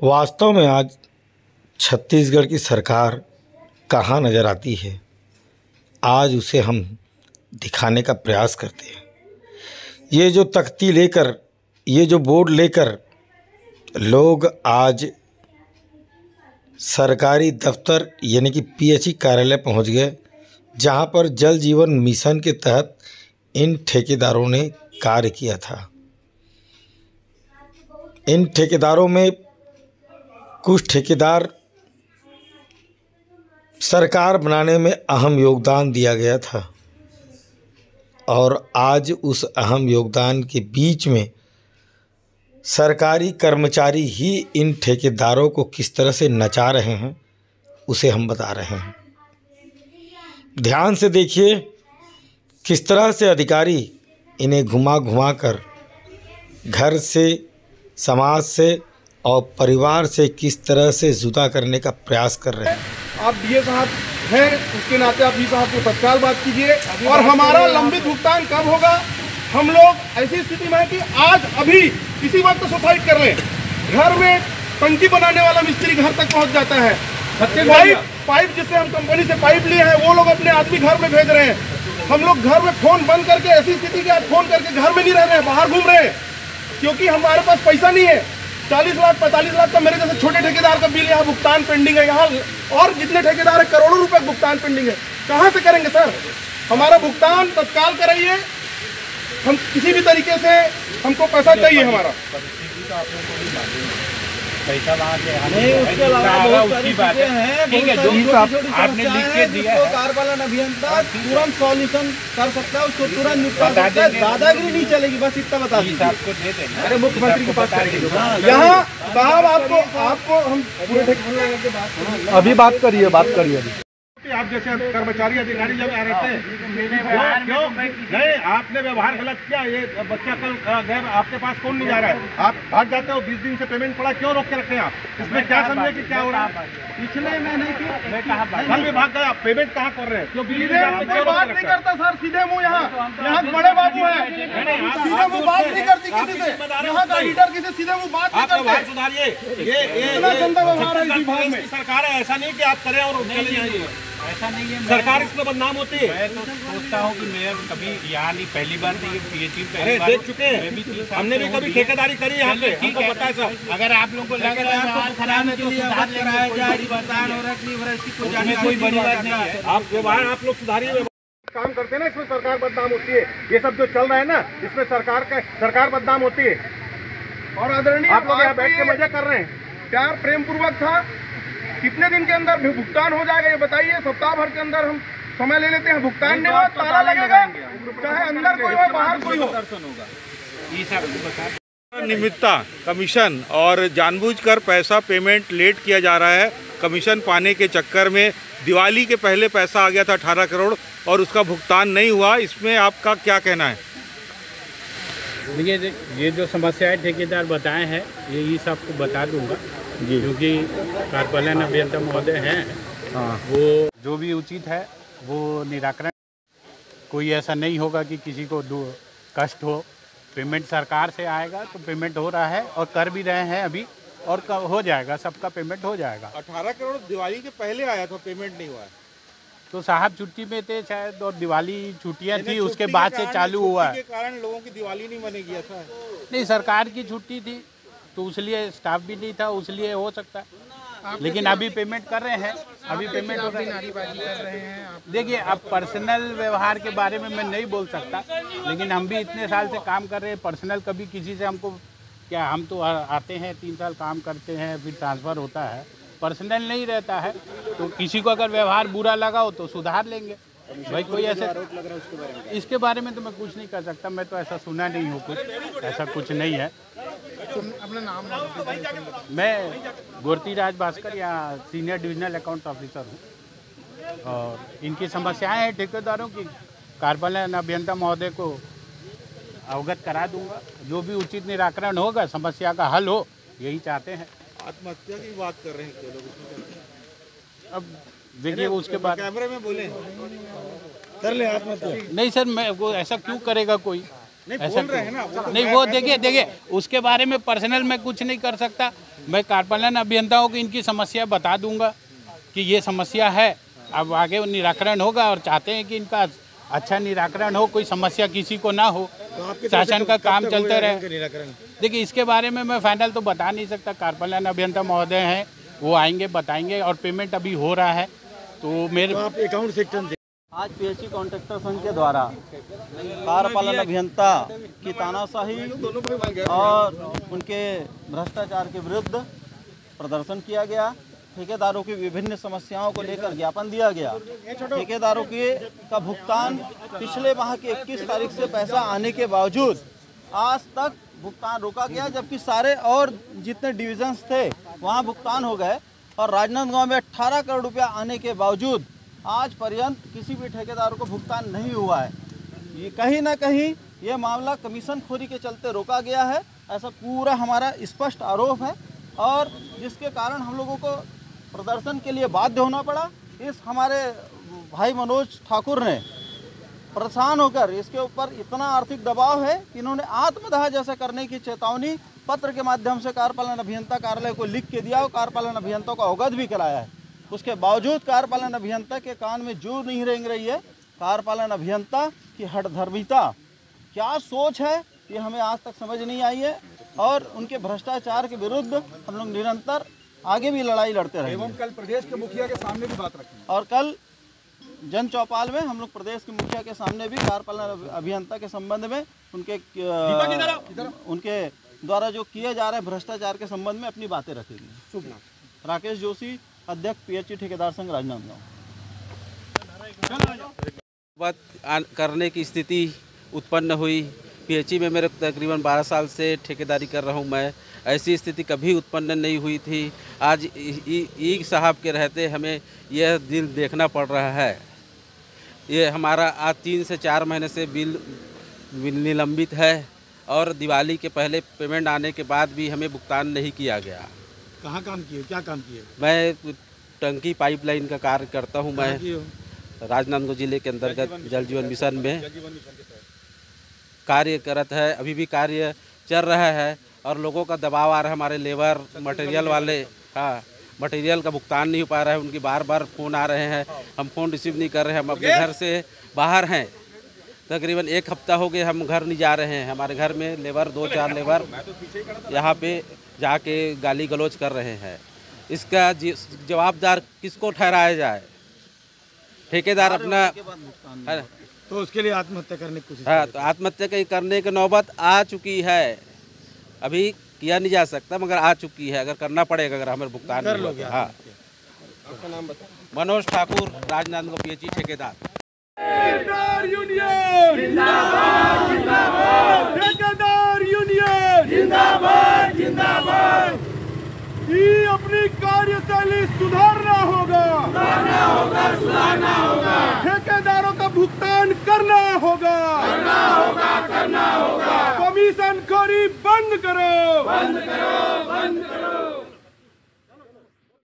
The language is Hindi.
वास्तव में आज छत्तीसगढ़ की सरकार कहाँ नज़र आती है, आज उसे हम दिखाने का प्रयास करते हैं। ये जो तख्ती लेकर, ये जो बोर्ड लेकर लोग आज सरकारी दफ्तर यानी कि पीएचई कार्यालय पहुंच गए, जहां पर जल जीवन मिशन के तहत इन ठेकेदारों ने कार्य किया था। इन ठेकेदारों में कुछ ठेकेदार सरकार बनाने में अहम योगदान दिया गया था और आज उस अहम योगदान के बीच में सरकारी कर्मचारी ही इन ठेकेदारों को किस तरह से नचा रहे हैं, उसे हम बता रहे हैं। ध्यान से देखिए किस तरह से अधिकारी इन्हें घुमा घुमा कर घर से, समाज से और परिवार से किस तरह से जुदा करने का प्रयास कर रहे हैं। आप डीए साहब हैं, उसके नाते आप डी साहब को तत्काल बात कीजिए और हमारा लंबित भुगतान कब होगा। हम लोग ऐसी स्थिति में है कि आज अभी इसी वक्त तो सुसाइड कर लें। घर में टंकी बनाने वाला मिस्त्री घर तक पहुंच जाता है। पाइप जिससे हम कंपनी से पाइप लिए हैं वो लोग अपने आदमी घर में भेज रहे हैं। हम लोग घर में फोन बंद करके, ऐसी स्थिति के आज फोन करके घर में नहीं रह रहे हैं, बाहर घूम रहे हैं क्योंकि हमारे पास पैसा नहीं है। 40 लाख 45 लाख का मेरे जैसे छोटे ठेकेदार का बिल यहाँ भुगतान पेंडिंग है। यहाँ और जितने ठेकेदार है करोड़ों रुपए भुगतान पेंडिंग है। कहाँ से करेंगे सर? हमारा भुगतान तत्काल कराइए। हम किसी भी तरीके से, हमको पैसा चाहिए हमारा। पैसा नहीं, उसके अलावा उसकी बात है। ठीक है, जो आपने लिख के दिया है, कार्यपालन अभियंता तुरंत सॉल्यूशन कर सकता है, उसको तुरंत निपटा सकता है। दादागिरी नहीं चलेगी, बस इतना बता दीजिए। आपको दे देना। अरे मुख्यमंत्री के पास यहाँ साहब आपको हम अभी बात करिए आप जैसे कर्मचारी अधिकारी जब आ रहे थे क्यों नहीं, आपने व्यवहार गलत किया। ये बच्चा कल गैर आपके पास कौन नहीं जा रहा है, आप भाग जाते हो। 20 दिन से पेमेंट पड़ा, क्यों रोक के रखे आप? इसमें क्या समझे कि क्या हो रहा है? पिछले महीने की कल भी भाग गए, आप पेमेंट कहाँ कर रहे हैं? क्यों कोई बात नहीं करता सर, सीधे मुँह। यहाँ बड़े बाबू है, सीधे मुँह बात नहीं करती किसी से। यहाँ का लीडर किसी सीधे मुँह बात नहीं करते। सुधारिए। ये गंदा व्यवहार है इस विभाग में। सरकार है, ऐसा नहीं कि आप करें और ऐसा नहीं है। सरकार इसमें बदनाम होती है। मैं तो सोचता हूँ कि मैं कभी यहाँ नहीं, पहली बार नहीं, पीएचई देख चुके हैं। हमने भी कभी ठेकेदारी करी यहाँ पे, हमको पता है सब। अगर आप लोगों को लग रहा है खराब है तो सुधार कराया जाए। कोई बड़ी बात नहीं है। आप व्यवहार आप लोग सुधारिए। काम करते हैं ना, इसमें सरकार बदनाम होती है। ये सब जो चल रहा है ना, इसमें सरकार बदनाम होती है। और आदरणीय आप लोग यहाँ बैठ के मजा कर रहे हैं। प्यार प्रेम पूर्वक था। कितने दिन के अंदर भुगतान हो जाएगा ये बताइए? सप्ताह भर के अंदर हम समय ले लेते हैं, भुगतान नहीं हुआ ताला लगेगा, चाहे अंदर कोई हो बाहर कोई हो। निमित्ता कमीशन और जानबूझकर पैसा पेमेंट लेट किया जा रहा है। कमीशन पाने के चक्कर में दिवाली के पहले पैसा आ गया था 18 करोड़ और उसका भुगतान नहीं हुआ। इसमें आपका क्या कहना है? देखिए, ये जो समस्याएं ठेकेदार बताए हैं ये सबको बता दूंगा जी, क्योंकि कार्यपालन अभियंता महोदय हैं। हाँ, वो जो भी उचित है वो निराकरण। कोई ऐसा नहीं होगा कि किसी को कष्ट हो। पेमेंट सरकार से आएगा तो पेमेंट हो रहा है और कर भी रहे हैं अभी, और हो जाएगा, सबका पेमेंट हो जाएगा। 18 करोड़ दिवाली के पहले आया था, पेमेंट नहीं हुआ है। तो साहब छुट्टी में थे शायद, और दिवाली छुट्टियां थी, उसके बाद से चालू हुआ है। के कारण लोगों की दिवाली नहीं मनेगी ऐसा है? नहीं, सरकार की छुट्टी थी तो इसलिए स्टाफ भी नहीं था, इसलिए हो सकता है। लेकिन अभी पेमेंट कर रहे हैं, अभी पेमेंट हो नारीबाजी कर रहे हैं। देखिए, अब पर्सनल व्यवहार के बारे में मैं नहीं बोल सकता, लेकिन हम भी इतने साल से काम कर रहे हैं। पर्सनल कभी किसी से हमको क्या, हम तो आते हैं 3 साल काम करते हैं, फिर ट्रांसफ़र होता है, पर्सनल नहीं रहता है। तो किसी को अगर व्यवहार बुरा लगा हो तो सुधार लेंगे भाई। कोई ऐसा आरोप लग रहा है उसके बारे में? इसके बारे में तो मैं कुछ नहीं कर सकता, मैं तो ऐसा सुना नहीं हूँ, कुछ ऐसा कुछ नहीं है। अपना नाम? मैं गोरती राज भास्कर, यहाँ सीनियर डिविजनल अकाउंट ऑफिसर हूँ और इनकी समस्याएं हैं ठेकेदारों की, कार्यपालन अभियंता महोदय को अवगत करा दूंगा। जो भी उचित निराकरण होगा, समस्या का हल हो, यही चाहते हैं। आत्महत्या की बात कर रहे हैं क्या लोग? अब देखिए, उसके बाद कैमरे में बोले कर ले आत्महत्या। नहीं सर, मैं वो ऐसा क्यों करेगा कोई? ऐसा नहीं, वो देखिए उसके बारे में पर्सनल मैं कुछ नहीं कर सकता। मैं कार्यपालन अभियंताओं को इनकी समस्या बता दूंगा कि ये समस्या है, अब आगे निराकरण होगा और चाहते हैं कि इनका अच्छा निराकरण हो, कोई समस्या किसी को ना हो, शासन का काम चलते रहे। देखिए इसके बारे में मैं फाइनल तो बता नहीं सकता, कार्यपालन अभियंता महोदय हैं, वो आएंगे बताएंगे। और पेमेंट अभी हो रहा है तो मेरे अकाउंट सेक्शन आज पीएचई कॉन्ट्रैक्टर संघ के द्वारा कार्यपालन अभियंता की तानाशाही और उनके भ्रष्टाचार के विरुद्ध प्रदर्शन किया गया। ठेकेदारों की विभिन्न समस्याओं को लेकर ज्ञापन दिया गया। ठेकेदारों का भुगतान पिछले माह की 21 तारीख से पैसा आने के बावजूद आज तक भुगतान रोका गया, जबकि सारे और जितने डिविजन्स थे वहां भुगतान हो गए। और राजनांदगांव में 18 करोड़ रुपया आने के बावजूद आज पर्यंत किसी भी ठेकेदार को भुगतान नहीं हुआ है। ये कहीं ना कहीं ये मामला कमीशन खोरी के चलते रोका गया है, ऐसा पूरा हमारा स्पष्ट आरोप है। और जिसके कारण हम लोगों को प्रदर्शन के लिए बाध्य होना पड़ा। इस हमारे भाई मनोज ठाकुर ने परेशान होकर इसके ऊपर इतना आर्थिक दबाव है कि इन्होंने आत्मदाह जैसा करने की चेतावनी पत्र के माध्यम से कार्यपालन अभियंता कार्यालय को लिख के दिया और कार्यपालन अभियंता को अवगत भी कराया है। उसके बावजूद कार्यपालन अभियंता के कान में जू नहीं रेंग रही है। कार्यपालन अभियंता की हठधर्मिता, क्या सोच है, ये हमें आज तक समझ नहीं आई है। और उनके भ्रष्टाचार के विरुद्ध हम लोग निरंतर आगे भी लड़ाई लड़ते रहेंगे। एवं कल प्रदेश के मुखिया के सामने भी बात रखेंगे। और कल जन चौपाल में हम लोग प्रदेश के मुखिया के सामने भी कार्यपालन अभियंता के संबंध में उनके द्वारा जो किए जा रहे भ्रष्टाचार के संबंध में अपनी बातें रखेंगे। राकेश जोशी, अध्यक्ष पीएचई ठेकेदार संघ राजनांदगांव। बात करने की स्थिति उत्पन्न हुई। पीएचई में मेरे तकरीबन 12 साल से ठेकेदारी कर रहा हूं मैं। ऐसी स्थिति कभी उत्पन्न नहीं हुई थी। आज ई साहब के रहते हमें यह दिन देखना पड़ रहा है। ये हमारा आज 3 से 4 महीने से बिल निलंबित है और दिवाली के पहले पेमेंट आने के बाद भी हमें भुगतान नहीं किया गया। कहाँ काम किए, क्या काम किए? मैं टंकी पाइपलाइन का कार्य करता हूँ। मैं राजनांदगांव जिले के अंतर्गत जल जीवन मिशन में कार्य करत है। अभी भी कार्य चल रहा है और लोगों का दबाव आ रहा है। हमारे लेबर मटेरियल वाले, हाँ, मटेरियल का भुगतान नहीं हो पा रहा है। उनकी बार बार फ़ोन आ रहे हैं, हम फ़ोन रिसीव नहीं कर रहे हैं। हम अपने घर से बाहर हैं। तकरीबन 1 हफ्ता हो गए हम घर नहीं जा रहे हैं। हमारे घर में लेबर 2-4 लेबर यहाँ पे जाके गाली गलौज कर रहे हैं। इसका जवाबदार किसको ठहराया जाए? ठेकेदार अपना है, तो उसके लिए आत्महत्या करने की कोशिश। हाँ, तो आत्महत्या करने की नौबत आ चुकी है। अभी किया नहीं जा सकता मगर आ चुकी है। अगर करना पड़ेगा, अगर हमें भुगतान कर नहीं लोगे। होगा। हाँ, आपका नाम बताओ। मनोज ठाकुर, राजनांदगांव पीएचई ठेकेदार। ठेकेदार यूनियन जिंदाबाद जिंदाबाद। ठेकेदार यूनियन जिंदाबाद जिंदाबाद। ये अपनी कार्यशैली सुधारना होगा, सुधारना होगा। ठेकेदारों का भुगतान करना होगा, करना होगा। कमीशन खोरी बंद करो, बंद करो, बंद करो।